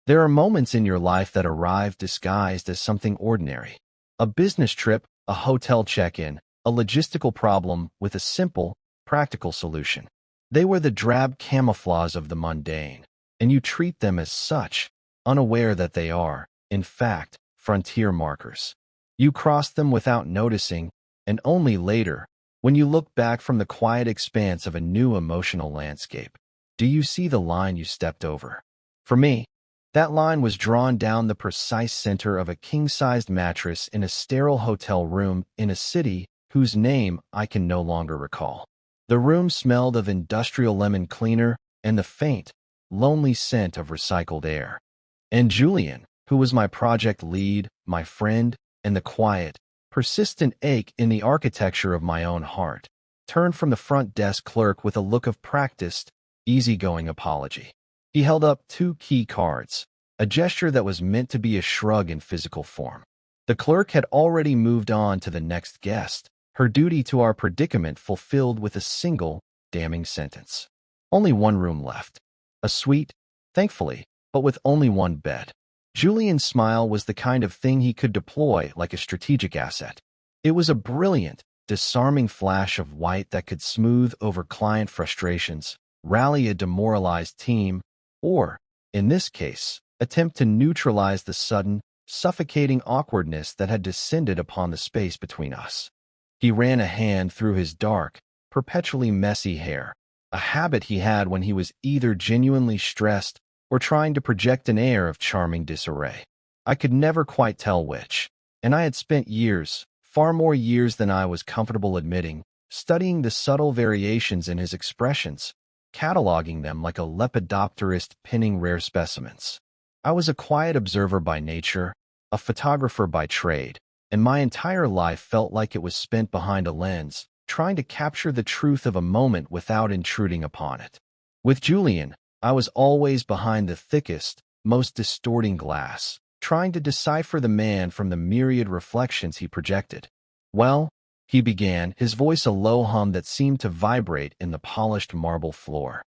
There are moments in your life that arrive disguised as something ordinary. A business trip, a hotel check-in, a logistical problem with a simple, practical solution. They were the drab camouflage of the mundane, and you treat them as such, unaware that they are, in fact, frontier markers. You cross them without noticing, and only later, when you look back from the quiet expanse of a new emotional landscape, do you see the line you stepped over. For me, that line was drawn down the precise center of a king-sized mattress in a sterile hotel room in a city whose name I can no longer recall. The room smelled of industrial lemon cleaner and the faint, lonely scent of recycled air. And Julian, who was my project lead, my friend, and the quiet, persistent ache in the architecture of my own heart, turned from the front desk clerk with a look of practiced, easygoing apology. He held up 2 key cards, a gesture that was meant to be a shrug in physical form. The clerk had already moved on to the next guest, her duty to our predicament fulfilled with a single, damning sentence. Only one room left. A suite, thankfully, but with only one bed. Julian's smile was the kind of thing he could deploy like a strategic asset. It was a brilliant, disarming flash of white that could smooth over client frustrations, rally a demoralized team, or, in this case, attempt to neutralize the sudden, suffocating awkwardness that had descended upon the space between us. He ran a hand through his dark, perpetually messy hair, a habit he had when he was either genuinely stressed or trying to project an air of charming disarray. I could never quite tell which, and I had spent years, far more years than I was comfortable admitting, studying the subtle variations in his expressions, cataloging them like a lepidopterist pinning rare specimens. I was a quiet observer by nature, a photographer by trade, and my entire life felt like it was spent behind a lens, trying to capture the truth of a moment without intruding upon it. With Julian, I was always behind the thickest, most distorting glass, trying to decipher the man from the myriad reflections he projected. "Well," he began, his voice a low hum that seemed to vibrate in the polished marble floor.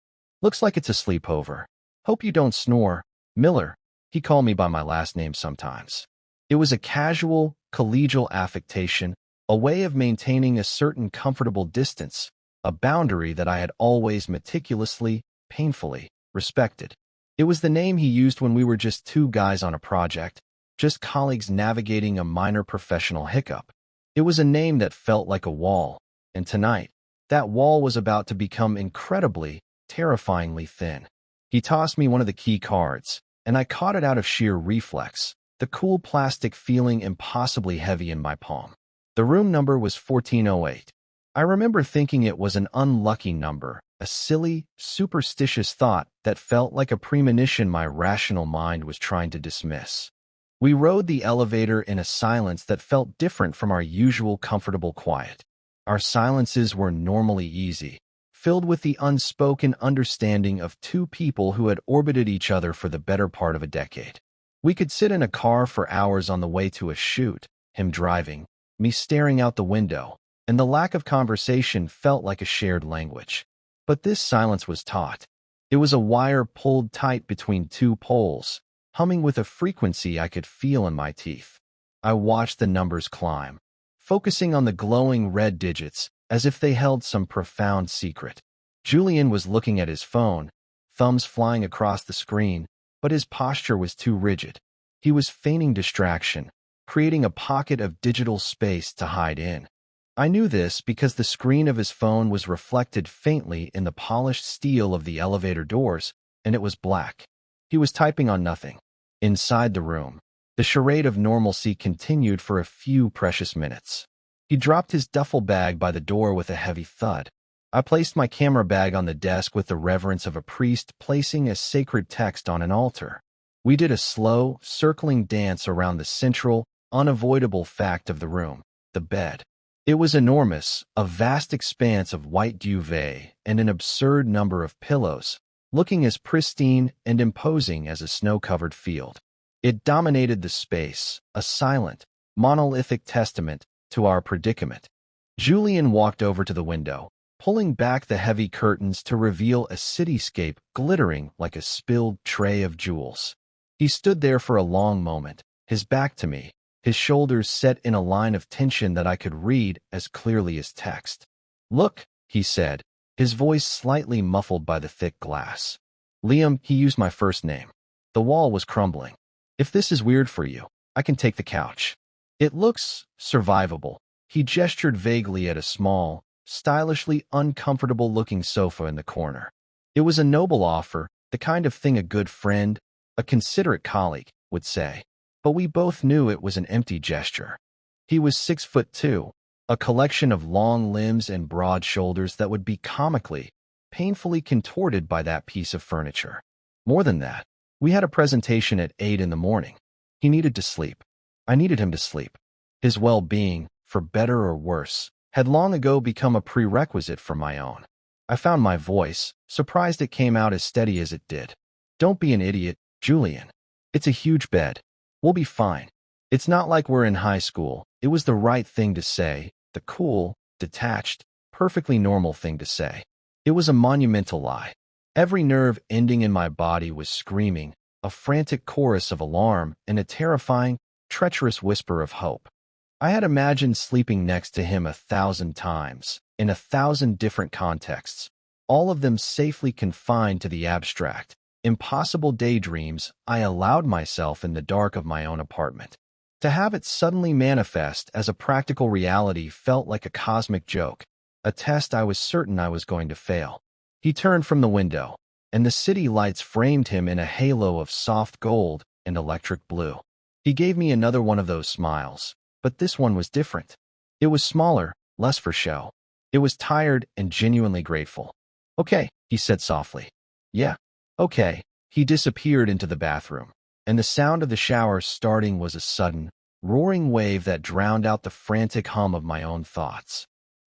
"Looks like it's a sleepover. Hope you don't snore, Miller." He called me by my last name sometimes. It was a casual, collegial affectation, a way of maintaining a certain comfortable distance, a boundary that I had always meticulously, painfully, respected. It was the name he used when we were just 2 guys on a project, just colleagues navigating a minor professional hiccup. It was a name that felt like a wall, and tonight, that wall was about to become incredibly, terrifyingly thin. He tossed me one of the key cards, and I caught it out of sheer reflex, the cool plastic feeling impossibly heavy in my palm. The room number was 1408. I remember thinking it was an unlucky number, a silly, superstitious thought that felt like a premonition my rational mind was trying to dismiss. We rode the elevator in a silence that felt different from our usual comfortable quiet. Our silences were normally easy, filled with the unspoken understanding of 2 people who had orbited each other for the better part of a decade. We could sit in a car for hours on the way to a shoot, him driving, me staring out the window, and the lack of conversation felt like a shared language. But this silence was taut. It was a wire pulled tight between 2 poles, humming with a frequency I could feel in my teeth. I watched the numbers climb, focusing on the glowing red digits as if they held some profound secret. Julian was looking at his phone, thumbs flying across the screen, but his posture was too rigid. He was feigning distraction, creating a pocket of digital space to hide in. I knew this because the screen of his phone was reflected faintly in the polished steel of the elevator doors, and it was black. He was typing on nothing. Inside the room, the charade of normalcy continued for a few precious minutes. He dropped his duffel bag by the door with a heavy thud. I placed my camera bag on the desk with the reverence of a priest placing a sacred text on an altar. We did a slow, circling dance around the central, unavoidable fact of the room, the bed. It was enormous, a vast expanse of white duvet and an absurd number of pillows, looking as pristine and imposing as a snow-covered field. It dominated the space, a silent, monolithic testament to our predicament. Julian walked over to the window, pulling back the heavy curtains to reveal a cityscape glittering like a spilled tray of jewels. He stood there for a long moment, his back to me, his shoulders set in a line of tension that I could read as clearly as text. "Look," he said, his voice slightly muffled by the thick glass. "Liam," he used my first name. The wall was crumbling. "If this is weird for you, I can take the couch. It looks survivable." He gestured vaguely at a small, stylishly uncomfortable-looking sofa in the corner. It was a noble offer, the kind of thing a good friend, a considerate colleague, would say. But we both knew it was an empty gesture. He was 6'2", a collection of long limbs and broad shoulders that would be comically, painfully contorted by that piece of furniture. More than that, we had a presentation at 8 in the morning. He needed to sleep. I needed him to sleep. His well-being, for better or worse, had long ago become a prerequisite for my own. I found my voice, surprised it came out as steady as it did. "Don't be an idiot, Julian. It's a huge bed. We'll be fine. It's not like we're in high school." It was the right thing to say, the cool, detached, perfectly normal thing to say. It was a monumental lie. Every nerve ending in my body was screaming, a frantic chorus of alarm and a terrifying, treacherous whisper of hope. I had imagined sleeping next to him 1,000 times, in 1,000 different contexts, all of them safely confined to the abstract, impossible daydreams I allowed myself in the dark of my own apartment. To have it suddenly manifest as a practical reality felt like a cosmic joke, a test I was certain I was going to fail. He turned from the window, and the city lights framed him in a halo of soft gold and electric blue. He gave me another one of those smiles, but this one was different. It was smaller, less for show. It was tired and genuinely grateful. "Okay," he said softly. "Yeah, okay." He disappeared into the bathroom, and the sound of the shower starting was a sudden, roaring wave that drowned out the frantic hum of my own thoughts.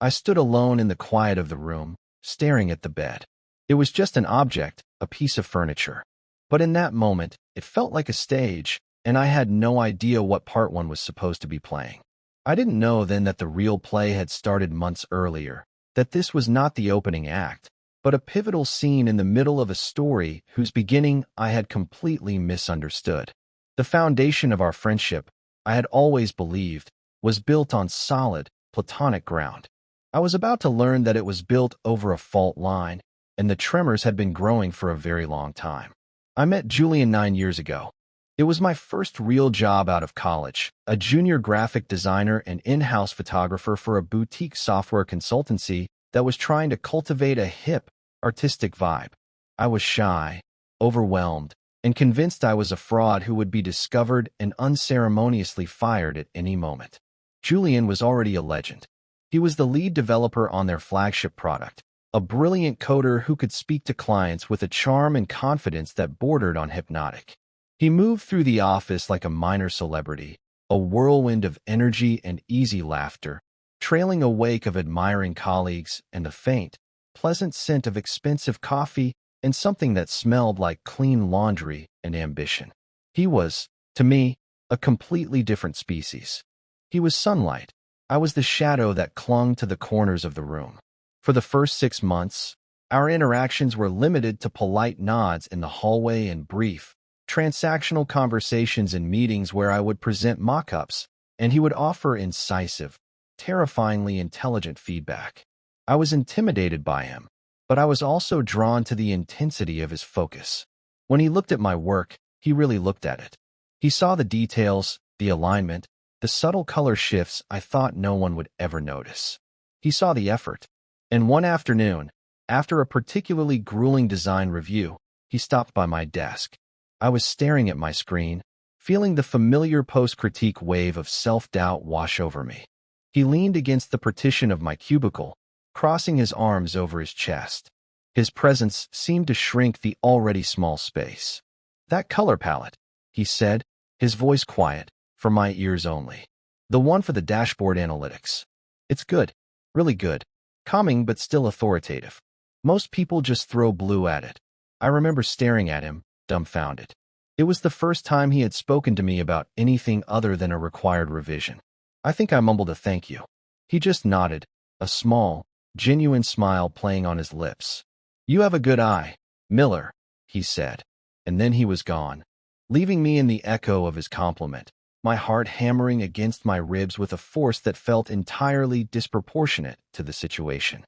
I stood alone in the quiet of the room, staring at the bed. It was just an object, a piece of furniture. But in that moment, it felt like a stage, and I had no idea what part one was supposed to be playing. I didn't know then that the real play had started months earlier, that this was not the opening act, but a pivotal scene in the middle of a story whose beginning I had completely misunderstood. The foundation of our friendship, I had always believed, was built on solid, platonic ground. I was about to learn that it was built over a fault line, and the tremors had been growing for a very long time. I met Julian 9 years ago. It was my first real job out of college, a junior graphic designer and in-house photographer for a boutique software consultancy that was trying to cultivate a hip, artistic vibe. I was shy, overwhelmed, and convinced I was a fraud who would be discovered and unceremoniously fired at any moment. Julian was already a legend. He was the lead developer on their flagship product, a brilliant coder who could speak to clients with a charm and confidence that bordered on hypnotic. He moved through the office like a minor celebrity, a whirlwind of energy and easy laughter, trailing a wake of admiring colleagues and a faint, pleasant scent of expensive coffee and something that smelled like clean laundry and ambition. He was, to me, a completely different species. He was sunlight. I was the shadow that clung to the corners of the room. For the first 6 months, our interactions were limited to polite nods in the hallway and brief, transactional conversations in meetings where I would present mock-ups, and he would offer incisive, terrifyingly intelligent feedback. I was intimidated by him, but I was also drawn to the intensity of his focus. When he looked at my work, he really looked at it. He saw the details, the alignment, the subtle color shifts I thought no one would ever notice. He saw the effort. And one afternoon, after a particularly grueling design review, he stopped by my desk. I was staring at my screen, feeling the familiar post-critique wave of self-doubt wash over me. He leaned against the partition of my cubicle, crossing his arms over his chest. His presence seemed to shrink the already small space. "That color palette," he said, his voice quiet, for my ears only. "The one for the dashboard analytics. It's good, really good, calming but still authoritative. Most people just throw blue at it." I remember staring at him, dumbfounded. It was the first time he had spoken to me about anything other than a required revision. I think I mumbled a thank you. He just nodded, a small, genuine smile playing on his lips. "You have a good eye, Miller," he said, and then he was gone. leaving me in the echo of his compliment, my heart hammering against my ribs with a force that felt entirely disproportionate to the situation.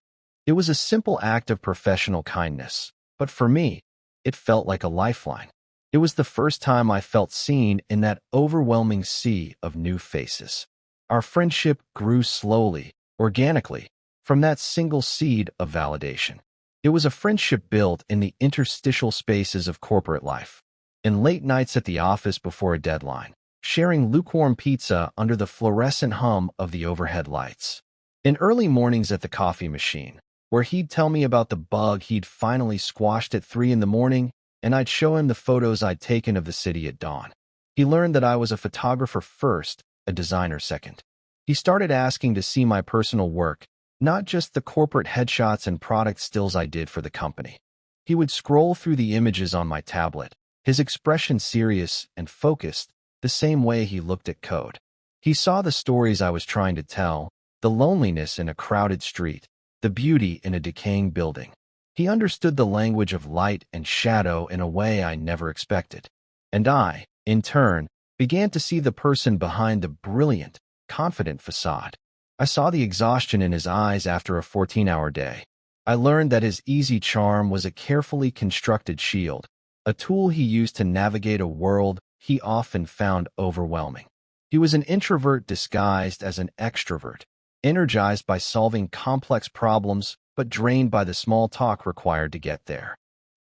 It was a simple act of professional kindness, but for me, it felt like a lifeline. It was the first time I felt seen in that overwhelming sea of new faces. Our friendship grew slowly, organically, from that single seed of validation. It was a friendship built in the interstitial spaces of corporate life, in late nights at the office before a deadline, sharing lukewarm pizza under the fluorescent hum of the overhead lights, in early mornings at the coffee machine, where he'd tell me about the bug he'd finally squashed at 3 in the morning, and I'd show him the photos I'd taken of the city at dawn. He learned that I was a photographer first, a designer second. He started asking to see my personal work, not just the corporate headshots and product stills I did for the company. He would scroll through the images on my tablet, his expression serious and focused, the same way he looked at code. He saw the stories I was trying to tell, the loneliness in a crowded street, the beauty in a decaying building. He understood the language of light and shadow in a way I never expected. And I, in turn, began to see the person behind the brilliant, confident facade. I saw the exhaustion in his eyes after a 14-hour day. I learned that his easy charm was a carefully constructed shield, a tool he used to navigate a world he often found overwhelming. He was an introvert disguised as an extrovert, energized by solving complex problems but drained by the small talk required to get there.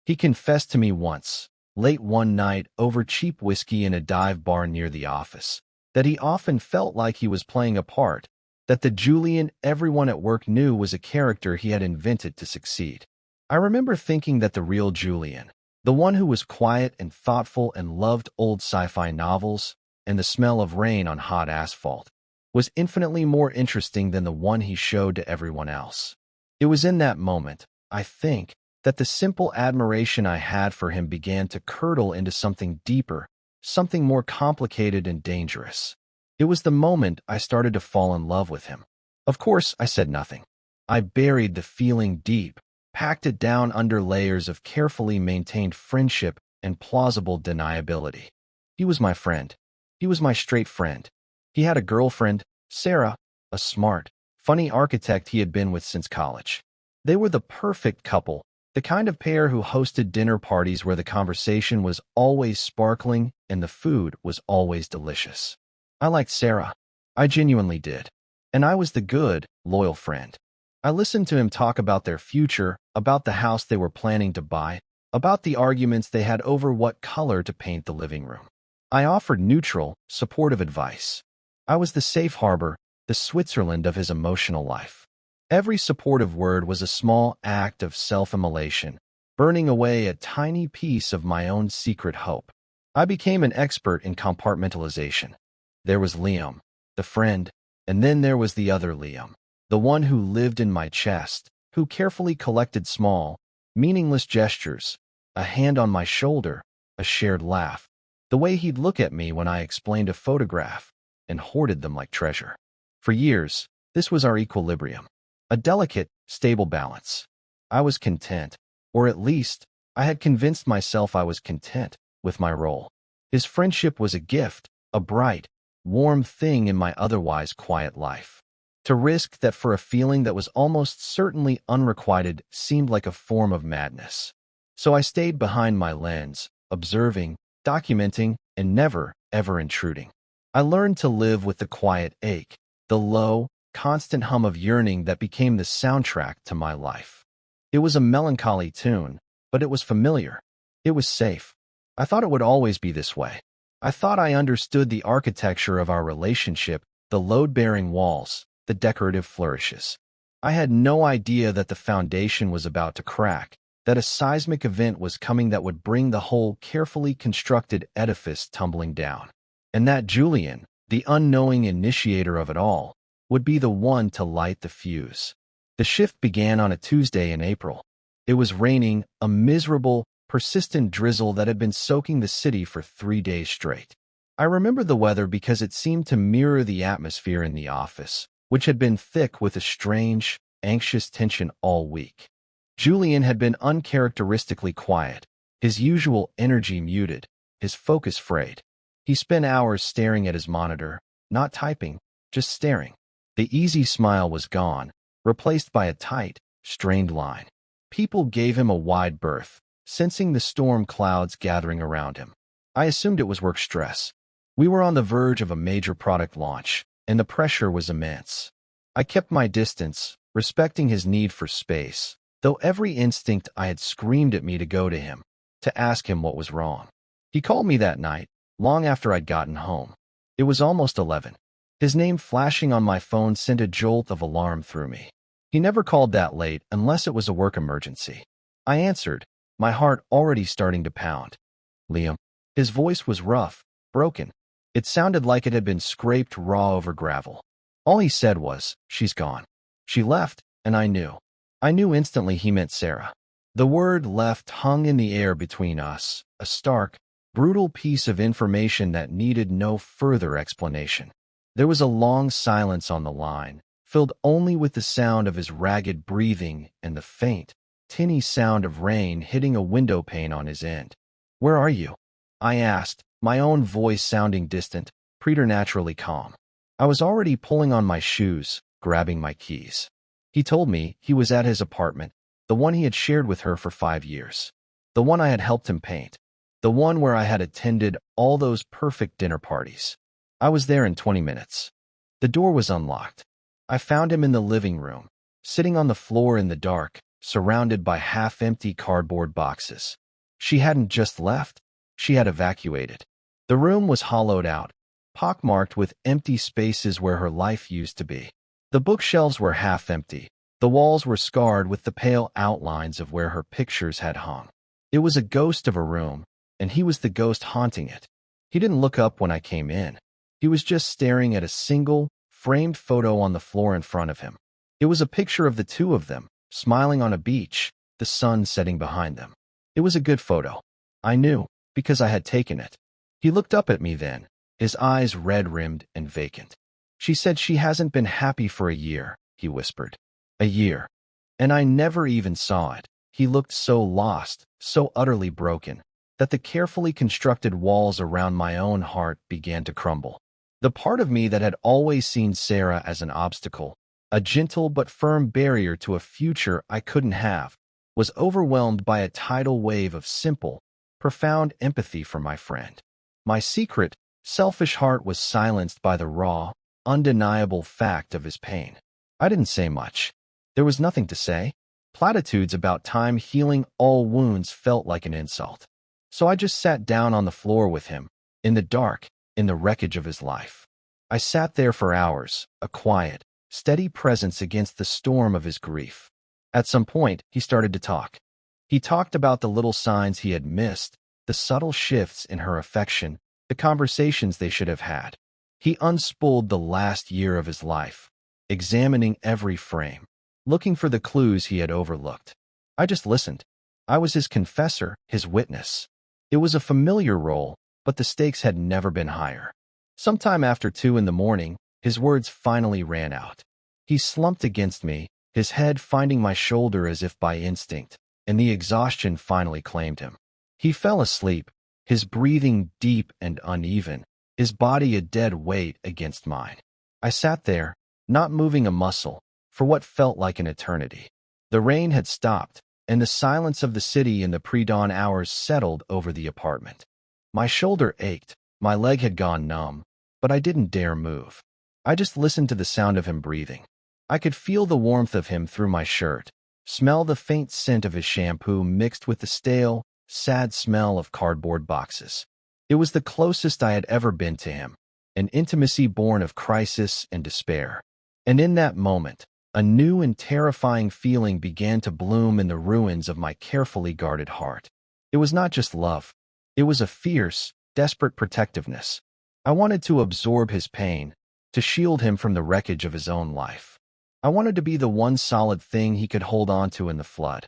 He confessed to me once, late one night over cheap whiskey in a dive bar near the office, that he often felt like he was playing a part, that the Julian everyone at work knew was a character he had invented to succeed. I remember thinking that the real Julian, the one who was quiet and thoughtful and loved old sci-fi novels and the smell of rain on hot asphalt, was infinitely more interesting than the one he showed to everyone else. It was in that moment, I think, that the simple admiration I had for him began to curdle into something deeper, something more complicated and dangerous. It was the moment I started to fall in love with him. Of course, I said nothing. I buried the feeling deep, packed it down under layers of carefully maintained friendship and plausible deniability. He was my friend. He was my straight friend. He had a girlfriend, Sarah, a smart, funny architect he had been with since college. They were the perfect couple, the kind of pair who hosted dinner parties where the conversation was always sparkling and the food was always delicious. I liked Sarah. I genuinely did. And I was the good, loyal friend. I listened to him talk about their future, about the house they were planning to buy, about the arguments they had over what color to paint the living room. I offered neutral, supportive advice. I was the safe harbor, the Switzerland of his emotional life. Every supportive word was a small act of self-immolation, burning away a tiny piece of my own secret hope. I became an expert in compartmentalization. There was Liam, the friend, and then there was the other Liam, the one who lived in my chest, who carefully collected small, meaningless gestures, a hand on my shoulder, a shared laugh, the way he'd look at me when I explained a photograph, and hoarded them like treasure. For years, this was our equilibrium, a delicate, stable balance. I was content, or at least, I had convinced myself I was content with my role. His friendship was a gift, a bright, warm thing in my otherwise quiet life. To risk that for a feeling that was almost certainly unrequited seemed like a form of madness. So I stayed behind my lens, observing, documenting, and never, ever intruding. I learned to live with the quiet ache, the low, constant hum of yearning that became the soundtrack to my life. It was a melancholy tune, but it was familiar. It was safe. I thought it would always be this way. I thought I understood the architecture of our relationship, the load-bearing walls, the decorative flourishes. I had no idea that the foundation was about to crack, that a seismic event was coming that would bring the whole carefully constructed edifice tumbling down. And that Julian, the unknowing initiator of it all, would be the one to light the fuse. The shift began on a Tuesday in April. It was raining, a miserable, persistent drizzle that had been soaking the city for 3 days straight. I remember the weather because it seemed to mirror the atmosphere in the office, which had been thick with a strange, anxious tension all week. Julian had been uncharacteristically quiet, his usual energy muted, his focus frayed. He spent hours staring at his monitor, not typing, just staring. The easy smile was gone, replaced by a tight, strained line. People gave him a wide berth, sensing the storm clouds gathering around him. I assumed it was work stress. We were on the verge of a major product launch, and the pressure was immense. I kept my distance, respecting his need for space, though every instinct I had screamed at me to go to him, to ask him what was wrong. He called me that night, long after I'd gotten home. It was almost 11. His name flashing on my phone sent a jolt of alarm through me. He never called that late unless it was a work emergency. I answered, my heart already starting to pound. Liam. His voice was rough, broken. It sounded like it had been scraped raw over gravel. All he said was, she's gone. She left, and I knew. I knew instantly he meant Sarah. The word left hung in the air between us, a stark, brutal piece of information that needed no further explanation. There was a long silence on the line, filled only with the sound of his ragged breathing and the faint, tinny sound of rain hitting a window pane on his end. Where are you? I asked, my own voice sounding distant, preternaturally calm. I was already pulling on my shoes, grabbing my keys. He told me he was at his apartment, the one he had shared with her for 5 years. The one I had helped him paint. The one where I had attended all those perfect dinner parties. I was there in 20 minutes. The door was unlocked. I found him in the living room, sitting on the floor in the dark, surrounded by half-empty cardboard boxes. She hadn't just left, she had evacuated. The room was hollowed out, pockmarked with empty spaces where her life used to be. The bookshelves were half-empty. The walls were scarred with the pale outlines of where her pictures had hung. It was a ghost of a room, and he was the ghost haunting it. He didn't look up when I came in. He was just staring at a single, framed photo on the floor in front of him. It was a picture of the two of them, smiling on a beach, the sun setting behind them. It was a good photo. I knew, because I had taken it. He looked up at me then, his eyes red-rimmed and vacant. She said she hasn't been happy for a year, he whispered. A year. And I never even saw it. He looked so lost, so utterly broken, that the carefully constructed walls around my own heart began to crumble. The part of me that had always seen Sarah as an obstacle, a gentle but firm barrier to a future I couldn't have, was overwhelmed by a tidal wave of simple, profound empathy for my friend. My secret, selfish heart was silenced by the raw, undeniable fact of his pain. I didn't say much. There was nothing to say. Platitudes about time healing all wounds felt like an insult. So I just sat down on the floor with him, in the dark, in the wreckage of his life. I sat there for hours, a quiet, steady presence against the storm of his grief. At some point, he started to talk. He talked about the little signs he had missed, the subtle shifts in her affection, the conversations they should have had. He unspooled the last year of his life, examining every frame, looking for the clues he had overlooked. I just listened. I was his confessor, his witness. It was a familiar role, but the stakes had never been higher. Sometime after 2 a.m, his words finally ran out. He slumped against me, his head finding my shoulder as if by instinct, and the exhaustion finally claimed him. He fell asleep, his breathing deep and uneven, his body a dead weight against mine. I sat there, not moving a muscle, for what felt like an eternity. The rain had stopped, and the silence of the city in the pre-dawn hours settled over the apartment. My shoulder ached, my leg had gone numb, but I didn't dare move. I just listened to the sound of him breathing. I could feel the warmth of him through my shirt, smell the faint scent of his shampoo mixed with the stale, sad smell of cardboard boxes. It was the closest I had ever been to him, an intimacy born of crisis and despair. And in that moment, a new and terrifying feeling began to bloom in the ruins of my carefully guarded heart. It was not just love. It was a fierce, desperate protectiveness. I wanted to absorb his pain, to shield him from the wreckage of his own life. I wanted to be the one solid thing he could hold on to in the flood.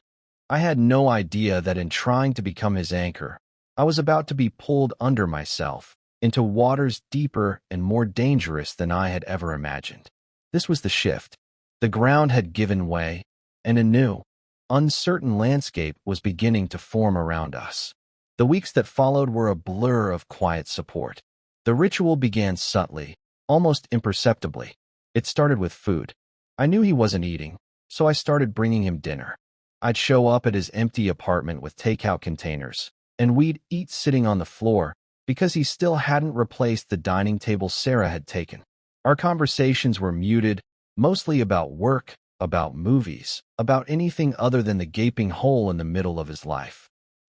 I had no idea that in trying to become his anchor, I was about to be pulled under myself, into waters deeper and more dangerous than I had ever imagined. This was the shift. The ground had given way, and a new, uncertain landscape was beginning to form around us. The weeks that followed were a blur of quiet support. The ritual began subtly, almost imperceptibly. It started with food. I knew he wasn't eating, so I started bringing him dinner. I'd show up at his empty apartment with takeout containers, and we'd eat sitting on the floor because he still hadn't replaced the dining table Sarah had taken. Our conversations were muted, mostly about work, about movies, about anything other than the gaping hole in the middle of his life.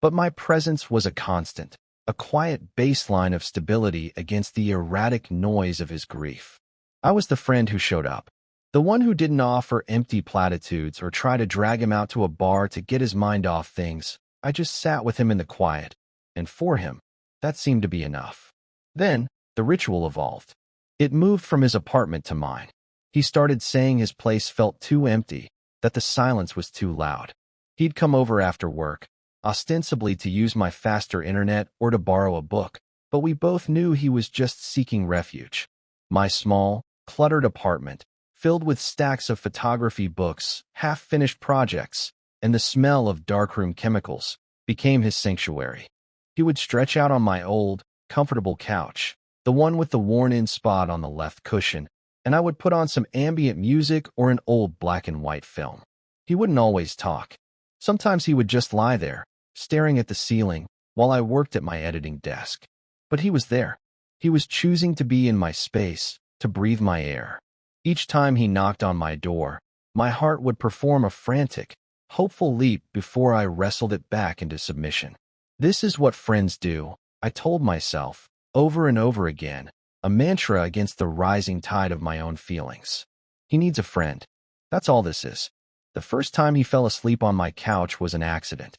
But my presence was a constant, a quiet baseline of stability against the erratic noise of his grief. I was the friend who showed up, the one who didn't offer empty platitudes or try to drag him out to a bar to get his mind off things. I just sat with him in the quiet, and for him, that seemed to be enough. Then, the ritual evolved. It moved from his apartment to mine. He started saying his place felt too empty, that the silence was too loud. He'd come over after work, ostensibly to use my faster internet or to borrow a book, but we both knew he was just seeking refuge. My small, cluttered apartment, filled with stacks of photography books, half-finished projects, and the smell of darkroom chemicals, became his sanctuary. He would stretch out on my old, comfortable couch, the one with the worn-in spot on the left cushion, and I would put on some ambient music or an old black-and-white film. He wouldn't always talk. Sometimes he would just lie there, staring at the ceiling, while I worked at my editing desk. But he was there. He was choosing to be in my space, to breathe my air. Each time he knocked on my door, my heart would perform a frantic, hopeful leap before I wrestled it back into submission. This is what friends do, I told myself, over and over again, a mantra against the rising tide of my own feelings. He needs a friend. That's all this is. The first time he fell asleep on my couch was an accident.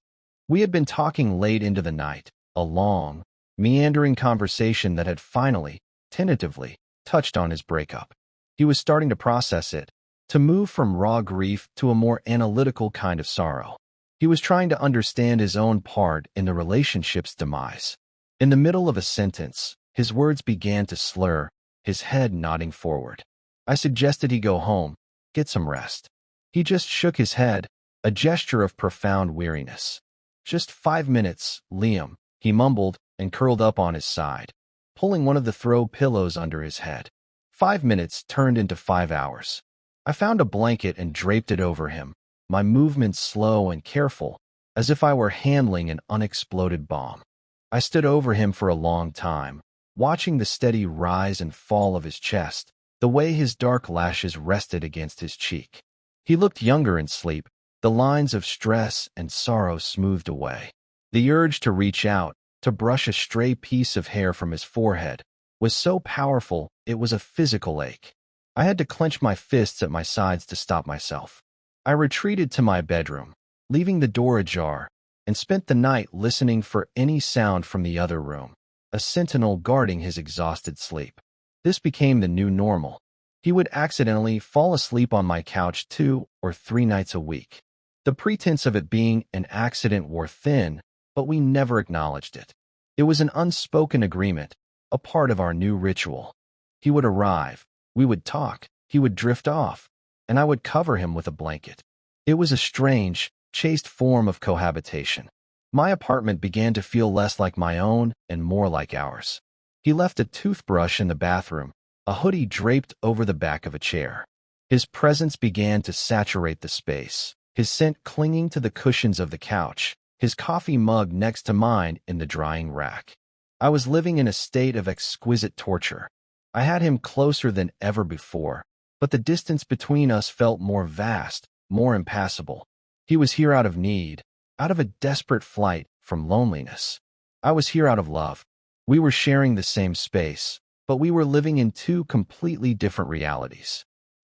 We had been talking late into the night, a long, meandering conversation that had finally, tentatively, touched on his breakup. He was starting to process it, to move from raw grief to a more analytical kind of sorrow. He was trying to understand his own part in the relationship's demise. In the middle of a sentence, his words began to slur, his head nodding forward. I suggested he go home, get some rest. He just shook his head, a gesture of profound weariness. "Just 5 minutes, Liam," he mumbled and curled up on his side, pulling one of the throw pillows under his head. 5 minutes turned into 5 hours. I found a blanket and draped it over him, my movements slow and careful, as if I were handling an unexploded bomb. I stood over him for a long time, watching the steady rise and fall of his chest, the way his dark lashes rested against his cheek. He looked younger in sleep, the lines of stress and sorrow smoothed away. The urge to reach out, to brush a stray piece of hair from his forehead, was so powerful it was a physical ache. I had to clench my fists at my sides to stop myself. I retreated to my bedroom, leaving the door ajar, and spent the night listening for any sound from the other room, a sentinel guarding his exhausted sleep. This became the new normal. He would accidentally fall asleep on my couch 2 or 3 nights a week. The pretense of it being an accident wore thin, but we never acknowledged it. It was an unspoken agreement, a part of our new ritual. He would arrive, we would talk, he would drift off, and I would cover him with a blanket. It was a strange, chaste form of cohabitation. My apartment began to feel less like my own and more like ours. He left a toothbrush in the bathroom, a hoodie draped over the back of a chair. His presence began to saturate the space, his scent clinging to the cushions of the couch, his coffee mug next to mine in the drying rack. I was living in a state of exquisite torture. I had him closer than ever before, but the distance between us felt more vast, more impassable. He was here out of need, out of a desperate flight from loneliness. I was here out of love. We were sharing the same space, but we were living in 2 completely different realities.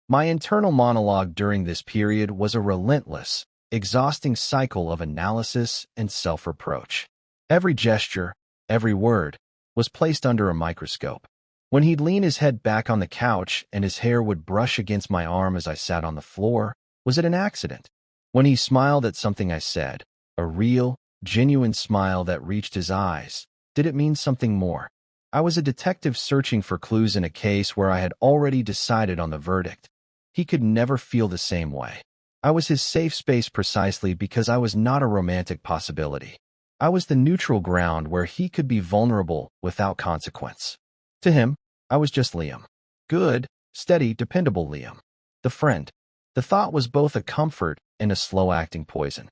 My internal monologue during this period was a relentless, exhausting cycle of analysis and self-reproach. Every gesture, every word, was placed under a microscope. When he'd lean his head back on the couch and his hair would brush against my arm as I sat on the floor, was it an accident? When he smiled at something I said, a real, genuine smile that reached his eyes, did it mean something more? I was a detective searching for clues in a case where I had already decided on the verdict. He could never feel the same way. I was his safe space precisely because I was not a romantic possibility. I was the neutral ground where he could be vulnerable without consequence. To him, I was just Liam. Good, steady, dependable Liam. The friend. The thought was both a comfort and a slow-acting poison.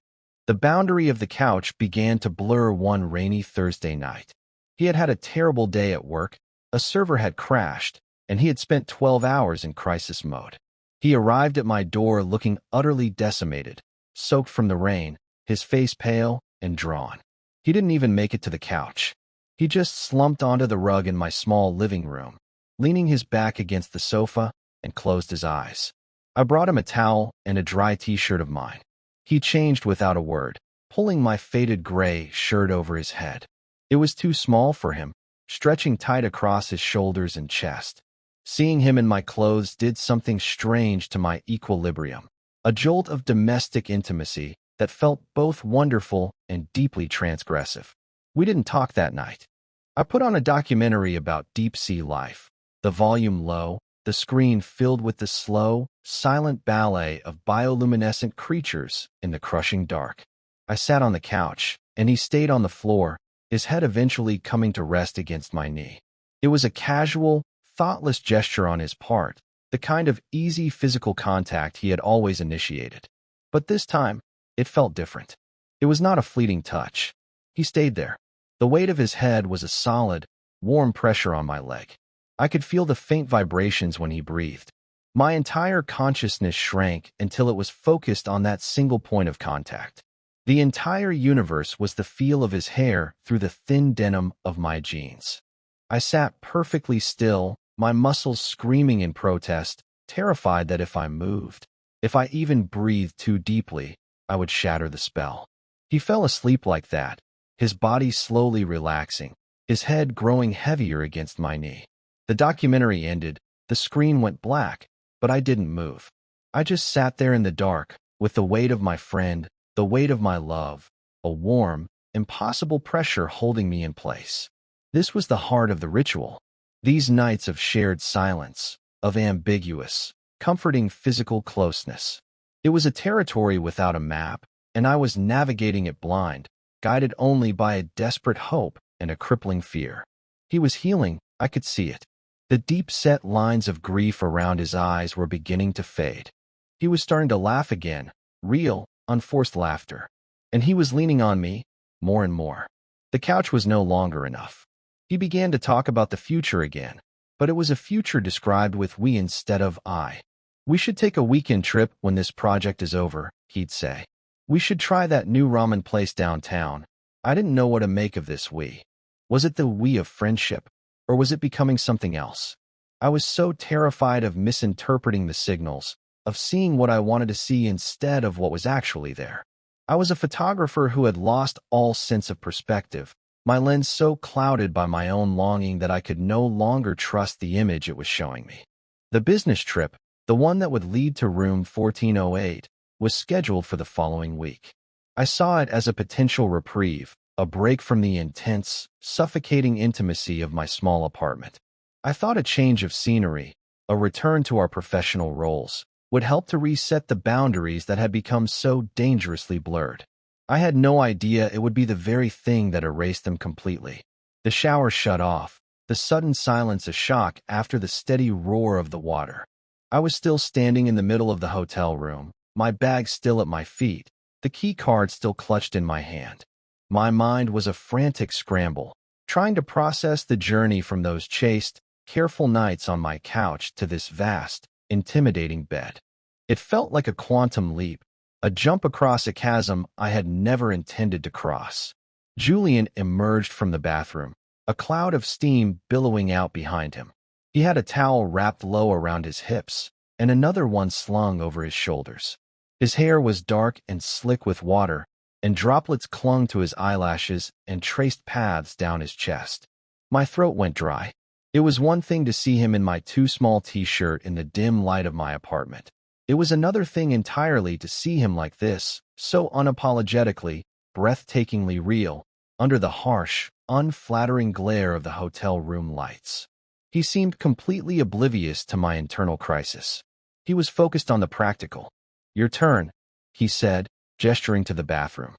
The boundary of the couch began to blur one rainy Thursday night. He had had a terrible day at work, a server had crashed, and he had spent 12 hours in crisis mode. He arrived at my door looking utterly decimated, soaked from the rain, his face pale and drawn. He didn't even make it to the couch. He just slumped onto the rug in my small living room, leaning his back against the sofa, and closed his eyes. I brought him a towel and a dry t-shirt of mine. He changed without a word, pulling my faded gray shirt over his head. It was too small for him, stretching tight across his shoulders and chest. Seeing him in my clothes did something strange to my equilibrium, a jolt of domestic intimacy that felt both wonderful and deeply transgressive. We didn't talk that night. I put on a documentary about deep-sea life, the volume low, the screen filled with the slow, silent ballet of bioluminescent creatures in the crushing dark. I sat on the couch, and he stayed on the floor, his head eventually coming to rest against my knee. It was a casual, thoughtless gesture on his part, the kind of easy physical contact he had always initiated. But this time, it felt different. It was not a fleeting touch. He stayed there. The weight of his head was a solid, warm pressure on my leg. I could feel the faint vibrations when he breathed. My entire consciousness shrank until it was focused on that single point of contact. The entire universe was the feel of his hair through the thin denim of my jeans. I sat perfectly still, my muscles screaming in protest, terrified that if I moved, if I even breathed too deeply, I would shatter the spell. He fell asleep like that, his body slowly relaxing, his head growing heavier against my knee. The documentary ended, the screen went black, but I didn't move. I just sat there in the dark, with the weight of my friend, the weight of my love, a warm, impossible pressure holding me in place. This was the heart of the ritual. These nights of shared silence, of ambiguous, comforting physical closeness. It was a territory without a map, and I was navigating it blind, guided only by a desperate hope and a crippling fear. He was healing, I could see it. The deep-set lines of grief around his eyes were beginning to fade. He was starting to laugh again, real, unforced laughter. And he was leaning on me, more and more. The couch was no longer enough. He began to talk about the future again, but it was a future described with we instead of I. We should take a weekend trip when this project is over, he'd say. We should try that new ramen place downtown. I didn't know what to make of this we. Was it the we of friendship, or was it becoming something else? I was so terrified of misinterpreting the signals, of seeing what I wanted to see instead of what was actually there. I was a photographer who had lost all sense of perspective, my lens so clouded by my own longing that I could no longer trust the image it was showing me. The business trip, the one that would lead to room 1408, was scheduled for the following week. I saw it as a potential reprieve, a break from the intense, suffocating intimacy of my small apartment. I thought a change of scenery, a return to our professional roles, would help to reset the boundaries that had become so dangerously blurred. I had no idea it would be the very thing that erased them completely. The shower shut off, the sudden silence a shock after the steady roar of the water. I was still standing in the middle of the hotel room, my bag still at my feet, the key card still clutched in my hand. My mind was a frantic scramble, trying to process the journey from those chaste, careful nights on my couch to this vast, intimidating bed. It felt like a quantum leap, a jump across a chasm I had never intended to cross. Julian emerged from the bathroom, a cloud of steam billowing out behind him. He had a towel wrapped low around his hips, and another one slung over his shoulders. His hair was dark and slick with water, and droplets clung to his eyelashes and traced paths down his chest. My throat went dry. It was one thing to see him in my too small t-shirt in the dim light of my apartment. It was another thing entirely to see him like this, so unapologetically, breathtakingly real, under the harsh, unflattering glare of the hotel room lights. He seemed completely oblivious to my internal crisis. He was focused on the practical. "Your turn," he said, gesturing to the bathroom.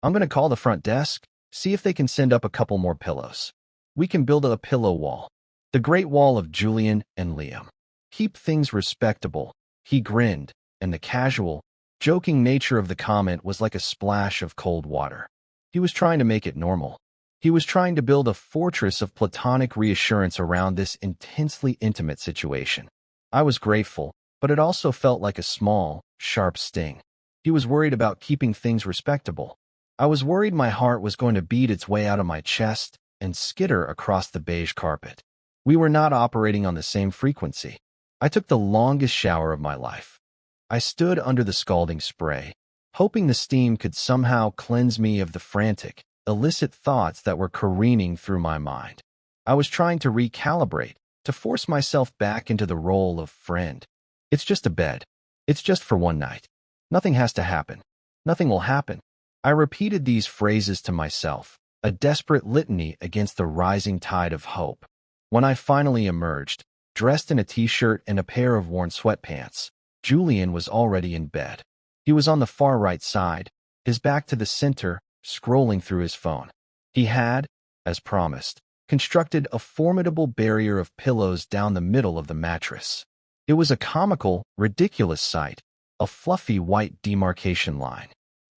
"I'm going to call the front desk. See if they can send up a couple more pillows. We can build a pillow wall. The Great Wall of Julian and Liam. Keep things respectable. He grinned, and the casual, joking nature of the comment was like a splash of cold water. He was trying to make it normal. He was trying to build a fortress of platonic reassurance around this intensely intimate situation. I was grateful, but it also felt like a small, sharp sting. He was worried about keeping things respectable. I was worried my heart was going to beat its way out of my chest and skitter across the beige carpet. We were not operating on the same frequency. I took the longest shower of my life. I stood under the scalding spray, hoping the steam could somehow cleanse me of the frantic, illicit thoughts that were careening through my mind. I was trying to recalibrate, to force myself back into the role of friend. It's just a bed. It's just for one night. Nothing has to happen. Nothing will happen. I repeated these phrases to myself, a desperate litany against the rising tide of hope. When I finally emerged, dressed in a t-shirt and a pair of worn sweatpants, Julian was already in bed. He was on the far right side, his back to the center, scrolling through his phone. He had, as promised, constructed a formidable barrier of pillows down the middle of the mattress. It was a comical, ridiculous sight, a fluffy white demarcation line.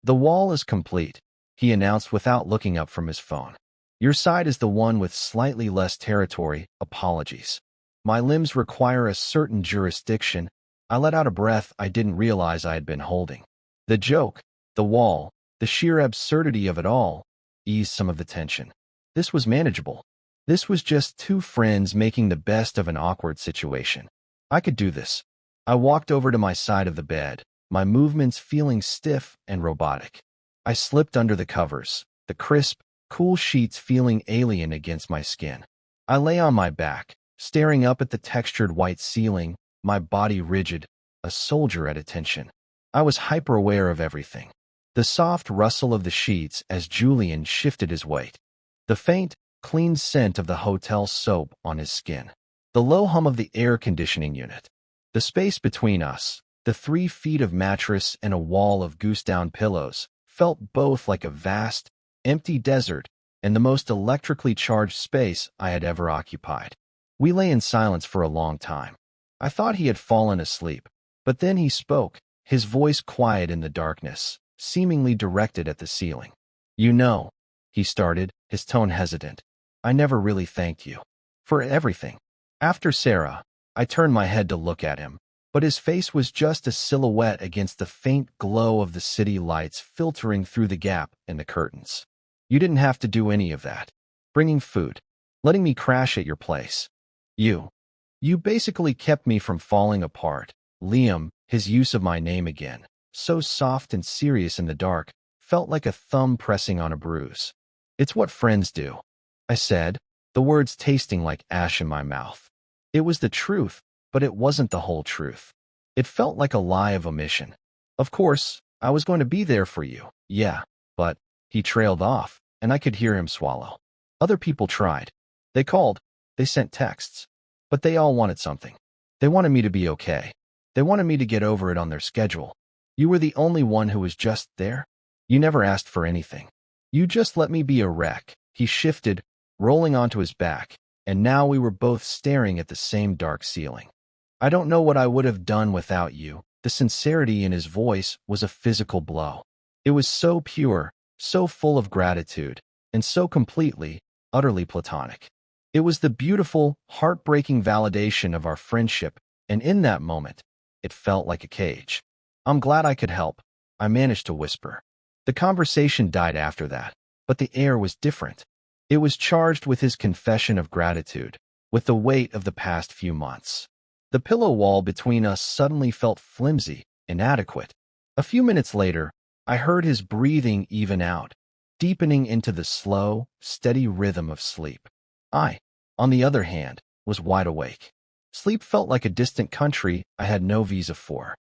"The wall is complete," he announced without looking up from his phone. "Your side is the one with slightly less territory, apologies. My limbs require a certain jurisdiction." I let out a breath I didn't realize I had been holding. The joke, the wall, the sheer absurdity of it all, eased some of the tension. This was manageable. This was just two friends making the best of an awkward situation. I could do this. I walked over to my side of the bed, my movements feeling stiff and robotic. I slipped under the covers, the crisp, cool sheets feeling alien against my skin. I lay on my back, staring up at the textured white ceiling, my body rigid, a soldier at attention. I was hyper-aware of everything. The soft rustle of the sheets as Julian shifted his weight. The faint, clean scent of the hotel soap on his skin. The low hum of the air conditioning unit. The space between us, the 3 feet of mattress and a wall of goose-down pillows, felt both like a vast, empty desert and the most electrically charged space I had ever occupied. We lay in silence for a long time. I thought he had fallen asleep, but then he spoke, his voice quiet in the darkness, seemingly directed at the ceiling. "You know," he started, his tone hesitant, "I never really thanked you for everything." After Sarah, I turned my head to look at him, but his face was just a silhouette against the faint glow of the city lights filtering through the gap in the curtains. "You didn't have to do any of that. Bringing food, letting me crash at your place. You basically kept me from falling apart." Liam, his use of my name again, so soft and serious in the dark, felt like a thumb pressing on a bruise. "It's what friends do," I said, the words tasting like ash in my mouth. It was the truth, but it wasn't the whole truth. It felt like a lie of omission. "Of course, I was going to be there for you, yeah, but..." He trailed off, and I could hear him swallow. "Other people tried. They called, they sent texts. But they all wanted something. They wanted me to be okay. They wanted me to get over it on their schedule. You were the only one who was just there. You never asked for anything. You just let me be a wreck." He shifted, rolling onto his back, and now we were both staring at the same dark ceiling. "I don't know what I would have done without you." The sincerity in his voice was a physical blow. It was so pure, so full of gratitude, and so completely, utterly platonic. It was the beautiful, heartbreaking validation of our friendship, and in that moment, it felt like a cage. "I'm glad I could help," I managed to whisper. The conversation died after that, but the air was different. It was charged with his confession of gratitude, with the weight of the past few months. The pillow wall between us suddenly felt flimsy, inadequate. A few minutes later, I heard his breathing even out, deepening into the slow, steady rhythm of sleep. I, on the other hand, was wide awake. Sleep felt like a distant country I had no visa for.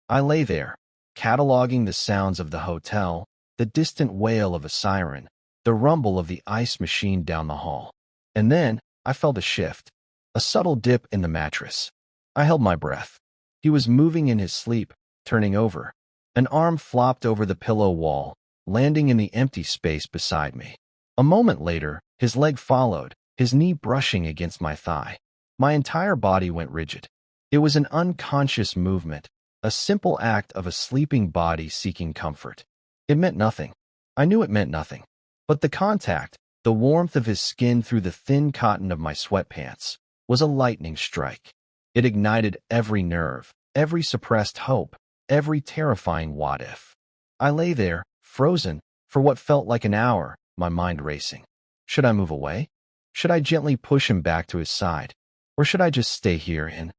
I lay there, cataloging the sounds of the hotel, the distant wail of a siren, the rumble of the ice machine down the hall. And then I felt a shift, a subtle dip in the mattress. I held my breath. He was moving in his sleep, turning over. An arm flopped over the pillow wall, landing in the empty space beside me. A moment later, his leg followed, his knee brushing against my thigh. My entire body went rigid. It was an unconscious movement, a simple act of a sleeping body seeking comfort. It meant nothing. I knew it meant nothing. But the contact, the warmth of his skin through the thin cotton of my sweatpants, was a lightning strike. It ignited every nerve, every suppressed hope, every terrifying what-if. I lay there, frozen, for what felt like an hour, my mind racing. Should I move away? Should I gently push him back to his side? Or should I just stay here and